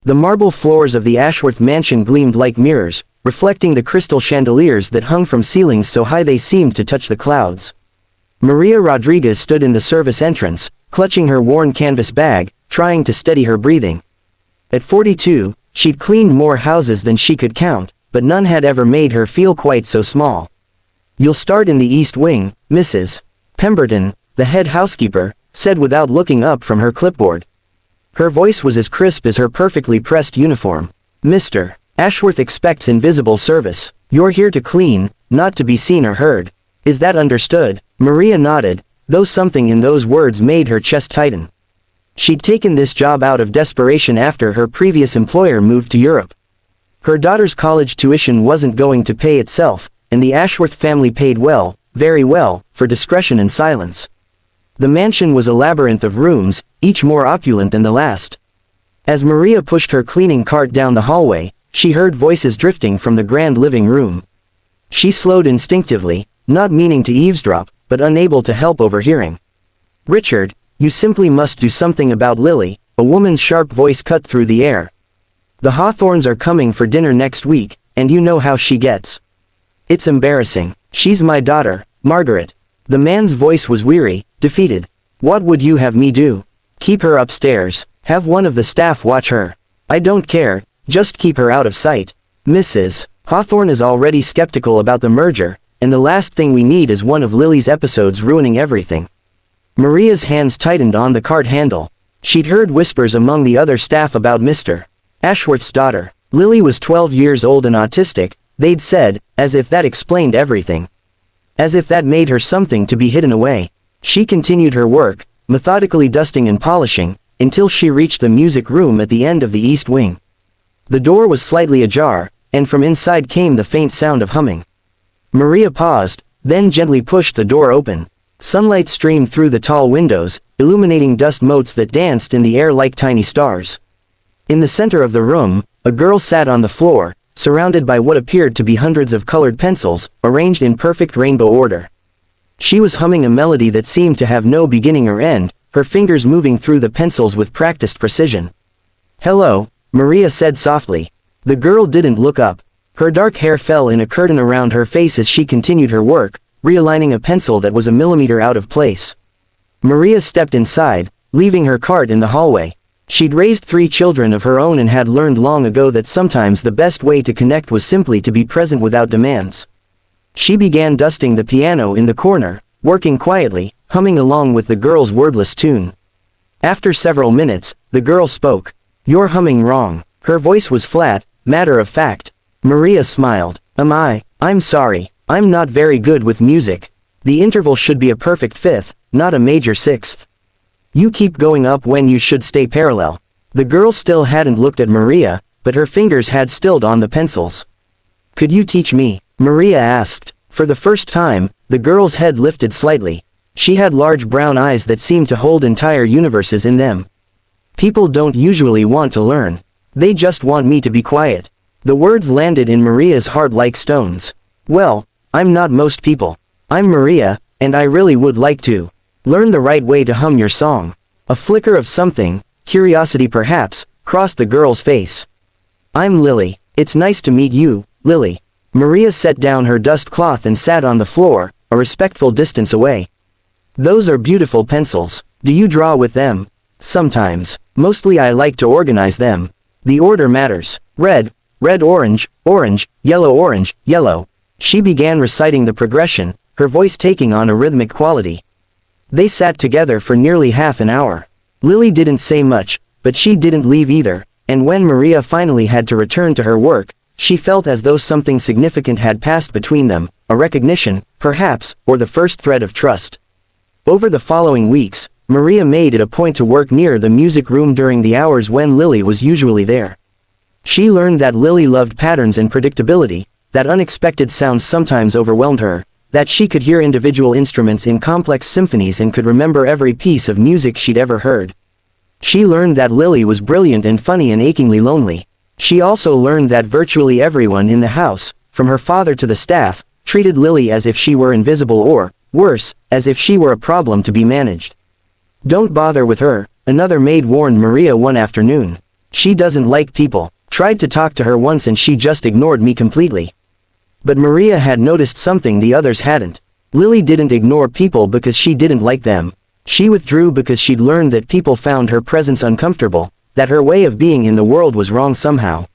The marble floors of the Ashworth mansion gleamed like mirrors, reflecting the crystal chandeliers that hung from ceilings so high they seemed to touch the clouds. Maria Rodriguez stood in the service entrance, clutching her worn canvas bag, trying to steady her breathing. At 42, she'd cleaned more houses than she could count, but none had ever made her feel quite so small. "You'll start in the East Wing, Mrs. Pemberton," the head housekeeper said without looking up from her clipboard. Her voice was as crisp as her perfectly pressed uniform. "Mr. Ashworth expects invisible service. You're here to clean, not to be seen or heard. Is that understood?" Maria nodded, though something in those words made her chest tighten. She'd taken this job out of desperation after her previous employer moved to Europe. Her daughter's college tuition wasn't going to pay itself, and the Ashworth family paid well, very well, for discretion and silence. The mansion was a labyrinth of rooms, each more opulent than the last. As Maria pushed her cleaning cart down the hallway, she heard voices drifting from the grand living room. She slowed instinctively, not meaning to eavesdrop, but unable to help overhearing. "Richard, you simply must do something about Lily," a woman's sharp voice cut through the air. "The Hawthorns are coming for dinner next week, and you know how she gets. It's embarrassing. She's my daughter, Margaret." The man's voice was weary, defeated. "What would you have me do? Keep her upstairs. Have one of the staff watch her. I don't care, just keep her out of sight. Mrs. Hawthorne is already skeptical about the merger, and the last thing we need is one of Lily's episodes ruining everything." Maria's hands tightened on the cart handle. She'd heard whispers among the other staff about Mr. Ashworth's daughter. Lily was 12 years old and autistic, they'd said, as if that explained everything. As if that made her something to be hidden away. She continued her work, methodically dusting and polishing, until she reached the music room at the end of the East Wing. The door was slightly ajar, and from inside came the faint sound of humming. Maria paused, then gently pushed the door open. Sunlight streamed through the tall windows, illuminating dust motes that danced in the air like tiny stars. In the center of the room, a girl sat on the floor, surrounded by what appeared to be hundreds of colored pencils, arranged in perfect rainbow order. She was humming a melody that seemed to have no beginning or end, her fingers moving through the pencils with practiced precision. "Hello," Maria said softly. The girl didn't look up. Her dark hair fell in a curtain around her face as she continued her work, realigning a pencil that was a millimeter out of place. Maria stepped inside, leaving her cart in the hallway. She'd raised 3 children of her own and had learned long ago that sometimes the best way to connect was simply to be present without demands. She began dusting the piano in the corner, working quietly, humming along with the girl's wordless tune. After several minutes, the girl spoke. "You're humming wrong." Her voice was flat, matter of fact. Maria smiled. I'm sorry. I'm not very good with music. The interval should be a perfect fifth, not a major sixth. You keep going up when you should stay parallel." The girl still hadn't looked at Maria, but her fingers had stilled on the pencils. "Could you teach me?" Maria asked. For the first time, the girl's head lifted slightly. She had large brown eyes that seemed to hold entire universes in them. "People don't usually want to learn. They just want me to be quiet." The words landed in Maria's heart like stones. "Well, I'm not most people. I'm Maria, and I really would like to learn the right way to hum your song." A flicker of something, curiosity perhaps, crossed the girl's face. "I'm Lily. It's nice to meet you, Lily." Maria set down her dust cloth and sat on the floor, a respectful distance away. "Those are beautiful pencils. Do you draw with them?" "Sometimes. Mostly I like to organize them. The order matters. Red, red, orange, orange, yellow, yellow." She began reciting the progression, her voice taking on a rhythmic quality. They sat together for nearly half an hour. Lily didn't say much, but she didn't leave either, and when Maria finally had to return to her work, she felt as though something significant had passed between them, a recognition, perhaps, or the first thread of trust. Over the following weeks, Maria made it a point to work near the music room during the hours when Lily was usually there. She learned that Lily loved patterns and predictability, that unexpected sounds sometimes overwhelmed her, that she could hear individual instruments in complex symphonies and could remember every piece of music she'd ever heard. She learned that Lily was brilliant and funny and achingly lonely. She also learned that virtually everyone in the house, from her father to the staff, treated Lily as if she were invisible or, worse, as if she were a problem to be managed. "Don't bother with her," another maid warned Maria one afternoon. She doesn't like people. Tried to talk to her once and she just ignored me completely. But Maria had noticed something the others hadn't. Lily didn't ignore people because she didn't like them. She withdrew because she'd learned that people found her presence uncomfortable, that her way of being in the world was wrong somehow.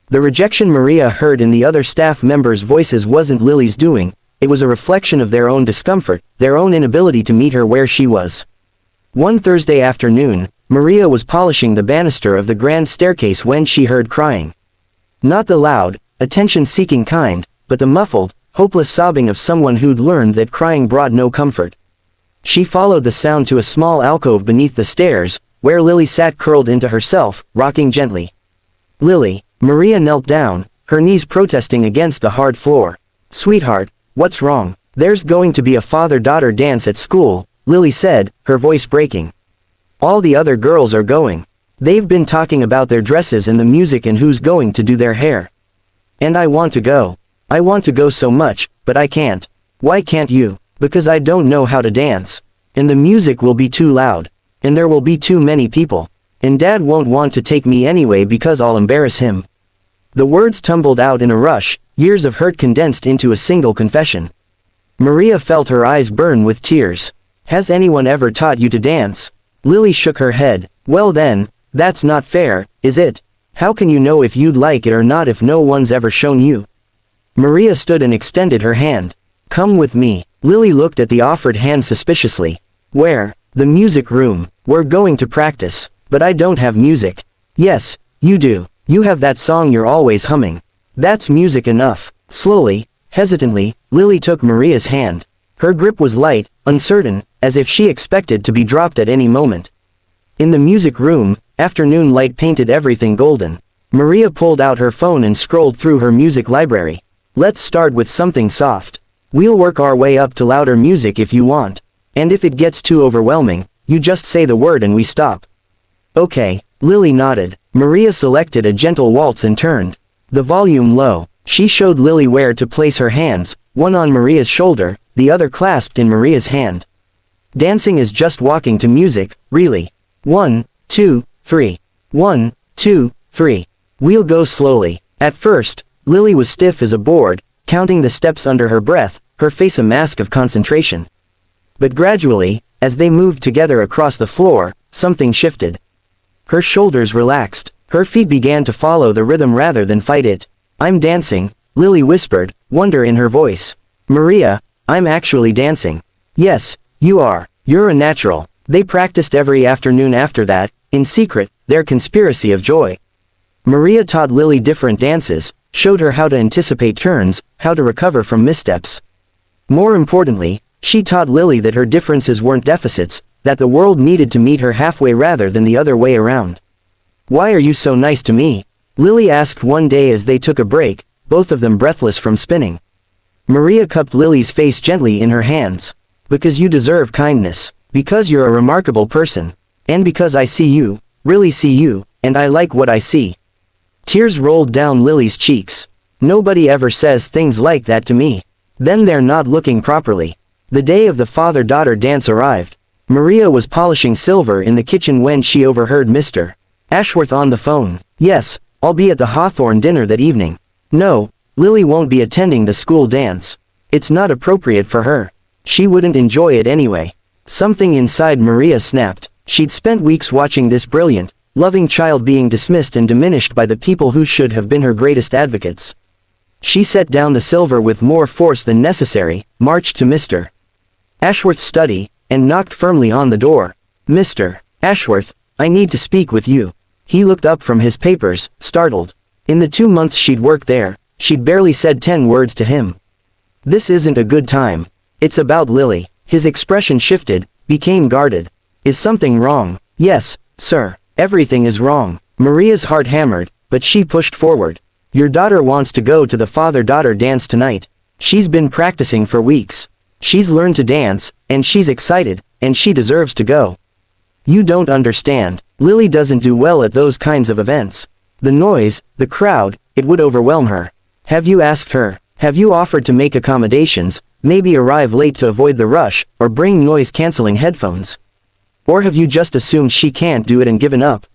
The rejection Maria heard in the other staff members' voices wasn't Lily's doing, it was a reflection of their own discomfort, their own inability to meet her where she was. One Thursday afternoon, Maria was polishing the banister of the grand staircase when she heard crying. Not the loud, attention-seeking kind, but the muffled, hopeless sobbing of someone who'd learned that crying brought no comfort. She followed the sound to a small alcove beneath the stairs, where Lily sat curled into herself, rocking gently. Lily. Maria knelt down, her knees protesting against the hard floor. Sweetheart, what's wrong? There's going to be a father-daughter dance at school, Lily said, her voice breaking. All the other girls are going. They've been talking about their dresses and the music and who's going to do their hair. And I want to go. I want to go so much, but I can't. Why can't you? Because I don't know how to dance. And the music will be too loud. And there will be too many people. And Dad won't want to take me anyway because I'll embarrass him. The words tumbled out in a rush, years of hurt condensed into a single confession. Maria felt her eyes burn with tears. Has anyone ever taught you to dance? Lily shook her head. Well then, that's not fair, is it? How can you know if you'd like it or not if no one's ever shown you? Maria stood and extended her hand. Come with me. Lily looked at the offered hand suspiciously. Where? The music room. We're going to practice. But I don't have music. Yes, you do. You have that song you're always humming. That's music enough. Slowly, hesitantly, Lily took Maria's hand. Her grip was light, uncertain, as if she expected to be dropped at any moment. In the music room, afternoon light painted everything golden. Maria pulled out her phone and scrolled through her music library. Let's start with something soft. We'll work our way up to louder music if you want. And if it gets too overwhelming, you just say the word and we stop. Okay, Lily nodded. Maria selected a gentle waltz and turned the volume low. She showed Lily where to place her hands, one on Maria's shoulder, the other clasped in Maria's hand. Dancing is just walking to music, really. 1, 2, 3. 1, 2, 3. We'll go slowly. At first, Lily was stiff as a board, counting the steps under her breath, her face a mask of concentration. But gradually, as they moved together across the floor, something shifted. Her shoulders relaxed, her feet began to follow the rhythm rather than fight it. I'm dancing, Lily whispered, wonder in her voice. Maria, I'm actually dancing. Yes, you are. You're a natural. They practiced every afternoon after that, in secret, their conspiracy of joy. Maria taught Lily different dances, showed her how to anticipate turns, how to recover from missteps. More importantly, she taught Lily that her differences weren't deficits, that the world needed to meet her halfway rather than the other way around. Why are you so nice to me? Lily asked one day as they took a break, both of them breathless from spinning. Maria cupped Lily's face gently in her hands. Because you deserve kindness. Because you're a remarkable person. And because I see you, really see you, and I like what I see. Tears rolled down Lily's cheeks. Nobody ever says things like that to me. Then they're not looking properly. The day of the father-daughter dance arrived. Maria was polishing silver in the kitchen when she overheard Mr. Ashworth on the phone. Yes, I'll be at the Hawthorne dinner that evening. No, Lily won't be attending the school dance. It's not appropriate for her. She wouldn't enjoy it anyway. Something inside Maria snapped. She'd spent weeks watching this brilliant, loving child being dismissed and diminished by the people who should have been her greatest advocates. She set down the silver with more force than necessary, marched to Mr. Ashworth's study, and knocked firmly on the door. Mr. Ashworth, I need to speak with you. He looked up from his papers, startled. In the 2 months she'd worked there, she'd barely said 10 words to him. This isn't a good time. It's about Lily. His expression shifted, became guarded. Is something wrong? Yes, sir. Everything is wrong. Maria's heart hammered, but she pushed forward. Your daughter wants to go to the father-daughter dance tonight. She's been practicing for weeks. She's learned to dance, and she's excited, and she deserves to go. You don't understand. Lily doesn't do well at those kinds of events. The noise, the crowd, it would overwhelm her. Have you asked her? Have you offered to make accommodations, maybe arrive late to avoid the rush, or bring noise-canceling headphones? Or have you just assumed she can't do it and given up?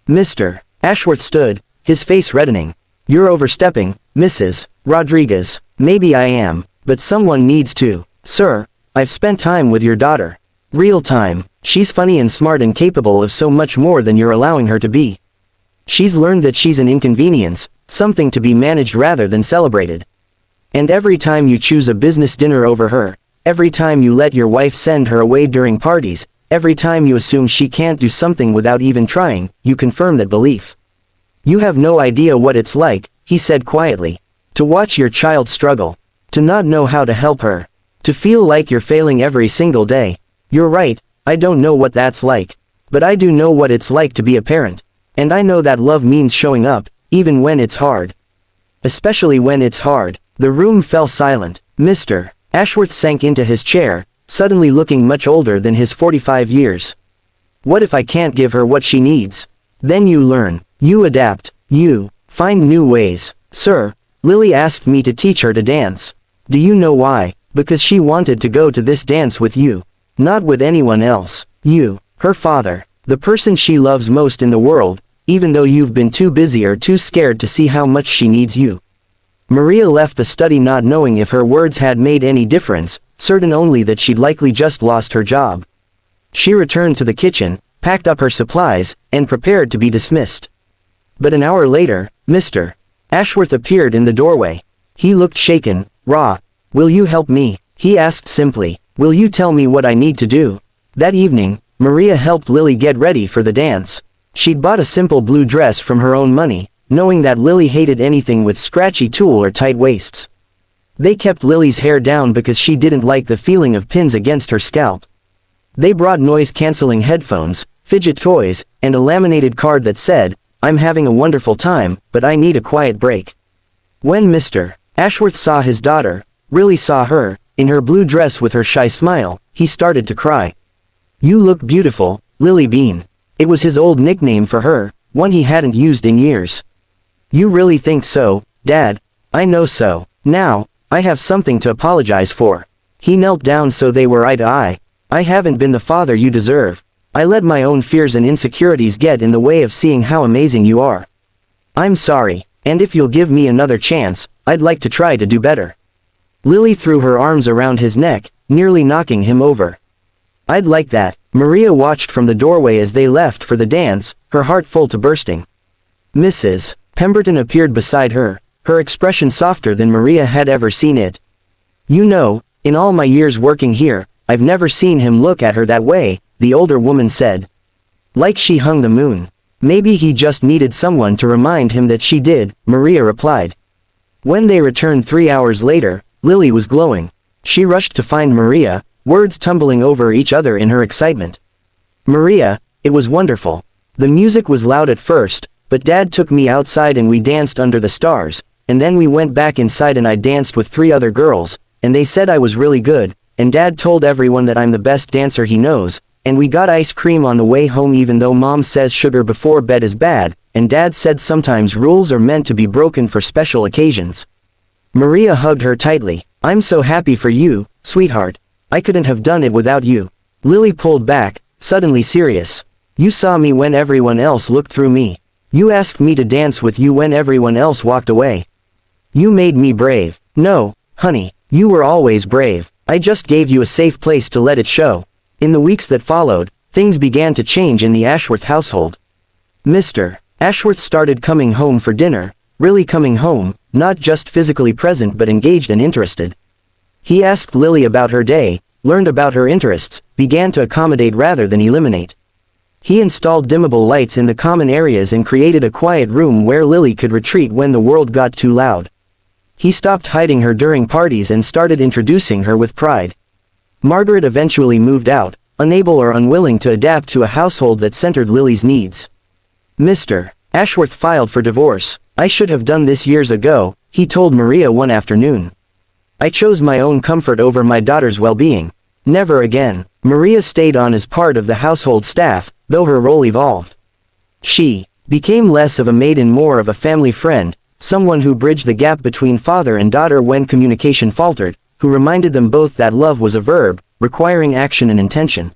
Mr. Ashworth stood, his face reddening. You're overstepping, Mrs. Rodriguez. Maybe I am, but someone needs to. Sir, I've spent time with your daughter. Real time. She's funny and smart and capable of so much more than you're allowing her to be. She's learned that she's an inconvenience, something to be managed rather than celebrated. And every time you choose a business dinner over her, every time you let your wife send her away during parties, every time you assume she can't do something without even trying, you confirm that belief. You have no idea what it's like, he said quietly. To watch your child struggle. To not know how to help her. To feel like you're failing every single day. You're right, I don't know what that's like. But I do know what it's like to be a parent. And I know that love means showing up, even when it's hard. Especially when it's hard. The room fell silent. Mr. Ashworth sank into his chair, suddenly looking much older than his 45 years. What if I can't give her what she needs? Then you learn. You adapt. You find new ways. Sir, Lily asked me to teach her to dance. Do you know why? Because she wanted to go to this dance with you. Not with anyone else. You, her father, the person she loves most in the world, even though you've been too busy or too scared to see how much she needs you. Maria left the study not knowing if her words had made any difference, certain only that she'd likely just lost her job. She returned to the kitchen, packed up her supplies, and prepared to be dismissed. But an hour later, Mr. Ashworth appeared in the doorway. He looked shaken. Raw. Will you help me? He asked simply. Will you tell me what I need to do? That evening, Maria helped Lily get ready for the dance. She'd bought a simple blue dress from her own money, knowing that Lily hated anything with scratchy tulle or tight waists. They kept Lily's hair down because she didn't like the feeling of pins against her scalp. They brought noise-canceling headphones, fidget toys, and a laminated card that said, I'm having a wonderful time, but I need a quiet break. When Mr. Ashworth saw his daughter, really saw her, in her blue dress with her shy smile, he started to cry. You look beautiful, Lily Bean. It was his old nickname for her, one he hadn't used in years. You really think so, Dad? I know so. Now, I have something to apologize for. He knelt down so they were eye to eye. I haven't been the father you deserve. I let my own fears and insecurities get in the way of seeing how amazing you are. I'm sorry, and if you'll give me another chance, I'd like to try to do better. Lily threw her arms around his neck, nearly knocking him over. I'd like that. Maria watched from the doorway as they left for the dance, her heart full to bursting. Mrs. Pemberton appeared beside her, her expression softer than Maria had ever seen it. You know, in all my years working here, I've never seen him look at her that way, the older woman said. Like she hung the moon. Maybe he just needed someone to remind him that she did, Maria replied. When they returned 3 hours later, Lily was glowing. She rushed to find Maria, words tumbling over each other in her excitement. Maria, it was wonderful. The music was loud at first, but Dad took me outside and we danced under the stars, and then we went back inside and I danced with 3 other girls, and they said I was really good, and Dad told everyone that I'm the best dancer he knows, and we got ice cream on the way home even though Mom says sugar before bed is bad, and Dad said sometimes rules are meant to be broken for special occasions. Maria hugged her tightly. I'm so happy for you, sweetheart. I couldn't have done it without you. Lily pulled back, suddenly serious. You saw me when everyone else looked through me. You asked me to dance with you when everyone else walked away. You made me brave. No, honey, you were always brave. I just gave you a safe place to let it show. In the weeks that followed, things began to change in the Ashworth household. Mr. Ashworth started coming home for dinner, really coming home, not just physically present but engaged and interested. He asked Lily about her day, learned about her interests, began to accommodate rather than eliminate. He installed dimmable lights in the common areas and created a quiet room where Lily could retreat when the world got too loud. He stopped hiding her during parties and started introducing her with pride. Margaret eventually moved out, unable or unwilling to adapt to a household that centered Lily's needs. Mr. Ashworth filed for divorce. I should have done this years ago, he told Maria one afternoon. I chose my own comfort over my daughter's well-being. Never again. Maria stayed on as part of the household staff, though her role evolved. She became less of a maid and more of a family friend, someone who bridged the gap between father and daughter when communication faltered, who reminded them both that love was a verb, requiring action and intention.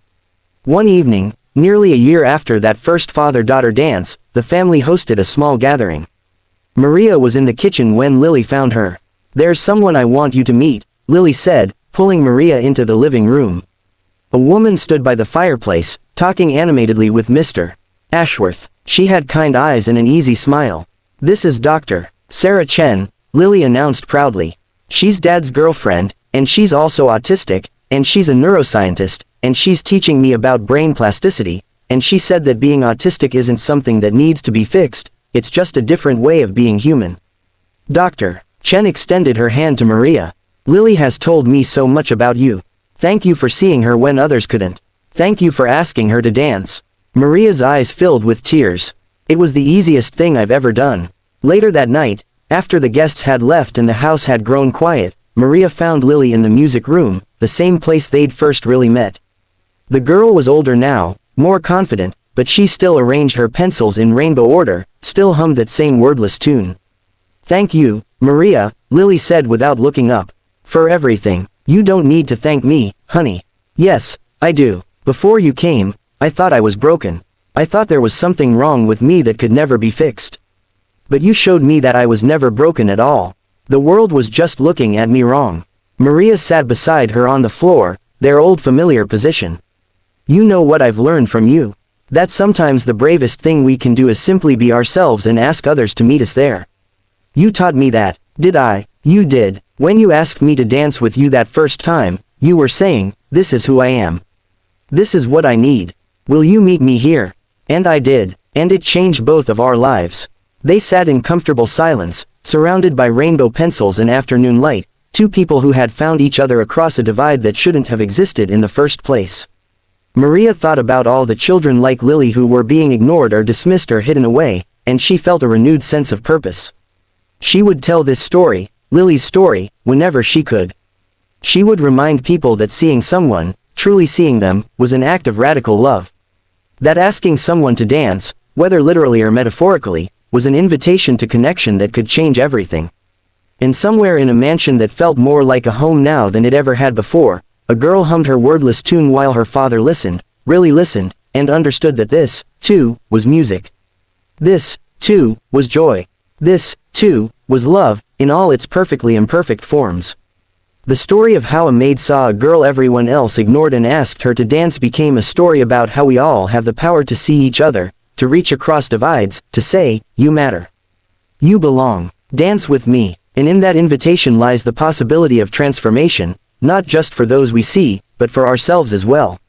One evening, nearly a year after that first father-daughter dance, the family hosted a small gathering. Maria was in the kitchen when Lily found her. "There's someone I want you to meet," Lily said, pulling Maria into the living room. A woman stood by the fireplace, talking animatedly with Mr. Ashworth. She had kind eyes and an easy smile. "This is Dr. Sarah Chen," Lily announced proudly. "She's Dad's girlfriend, and she's also autistic, and she's a neuroscientist, and she's teaching me about brain plasticity, and she said that being autistic isn't something that needs to be fixed, it's just a different way of being human." Dr. Chen extended her hand to Maria. "Lily has told me so much about you. Thank you for seeing her when others couldn't. Thank you for asking her to dance." Maria's eyes filled with tears. "It was the easiest thing I've ever done." Later that night, after the guests had left and the house had grown quiet, Maria found Lily in the music room, the same place they'd first really met. The girl was older now, more confident, but she still arranged her pencils in rainbow order, still hummed that same wordless tune. "Thank you, Maria," Lily said without looking up. "For everything. You don't need to thank me, honey." "Yes, I do. Before you came, I thought I was broken. I thought there was something wrong with me that could never be fixed. But you showed me that I was never broken at all. The world was just looking at me wrong." Maria sat beside her on the floor, their old familiar position. "You know what I've learned from you. That sometimes the bravest thing we can do is simply be ourselves and ask others to meet us there. You taught me that, did I?" "You did. When you asked me to dance with you that first time, you were saying, 'This is who I am. This is what I need. Will you meet me here?' And I did, and it changed both of our lives." They sat in comfortable silence, surrounded by rainbow pencils and afternoon light, two people who had found each other across a divide that shouldn't have existed in the first place. Maria thought about all the children like Lily who were being ignored or dismissed or hidden away, and she felt a renewed sense of purpose. She would tell this story, Lily's story, whenever she could. She would remind people that seeing someone, truly seeing them, was an act of radical love. That asking someone to dance, whether literally or metaphorically, was an invitation to connection that could change everything. And somewhere in a mansion that felt more like a home now than it ever had before, a girl hummed her wordless tune while her father listened, really listened, and understood that this, too, was music. This, too, was joy. This, too, was love, in all its perfectly imperfect forms. The story of how a maid saw a girl everyone else ignored and asked her to dance became a story about how we all have the power to see each other, to reach across divides, to say, "You matter. You belong. Dance with me." And in that invitation lies the possibility of transformation, not just for those we see, but for ourselves as well.